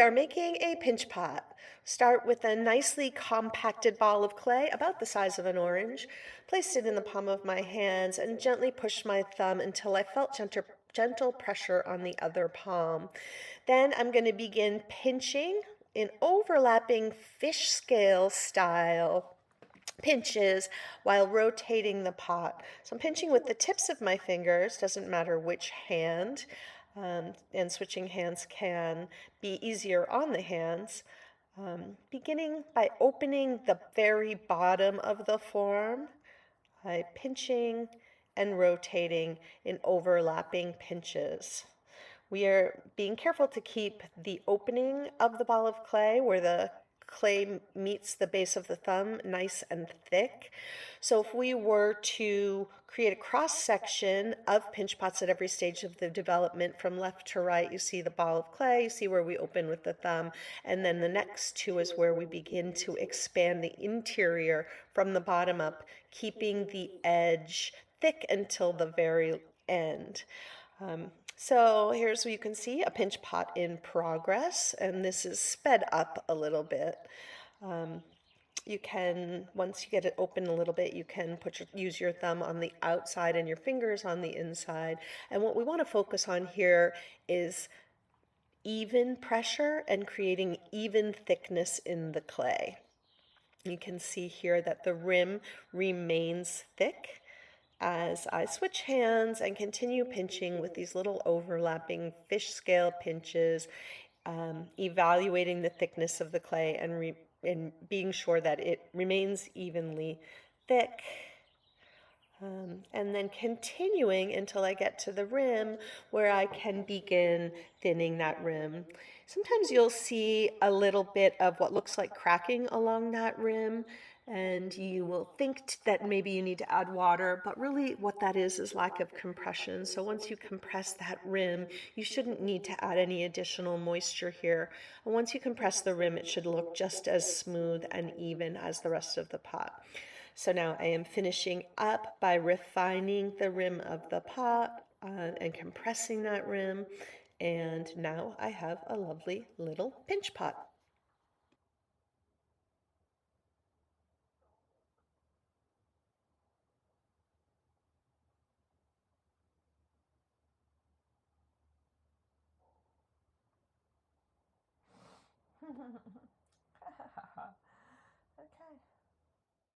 are making a pinch pot. Start with a nicely compacted ball of clay, about the size of an orange. Placed it in the palm of my hands and gently pushed my thumb until I felt gentle pressure on the other palm. Then I'm going to begin pinching in overlapping fish scale style pinches while rotating the pot. So I'm pinching with the tips of my fingers, doesn't matter which hand, and switching hands can be easier on the hands. Beginning by opening the very bottom of the form, by pinching and rotating in overlapping pinches. We are being careful to keep the opening of the ball of clay where the clay meets the base of the thumb nice and thick. So if we were to create a cross section of pinch pots at every stage of the development from left to right, you see the ball of clay, you see where we open with the thumb, and then the next two is where we begin to expand the interior from the bottom up, keeping the edge thick until the very end. So here's where you can see a pinch pot in progress, and this is sped up a little bit. You can, once you get it open a little bit, you can use your thumb on the outside and your fingers on the inside. And what we want to focus on here is even pressure and creating even thickness in the clay. You can see here that the rim remains thick as I switch hands and continue pinching with these little overlapping fish scale pinches, evaluating the thickness of the clay and being sure that it remains evenly thick. And then continuing until I get to the rim where I can begin thinning that rim. Sometimes you'll see a little bit of what looks like cracking along that rim, and you will think that maybe you need to add water, but really what that is lack of compression. So once you compress that rim, you shouldn't need to add any additional moisture here. And once you compress the rim, it should look just as smooth and even as the rest of the pot. So now I am finishing up by refining the rim of the pot and compressing that rim. And now I have a lovely little pinch pot.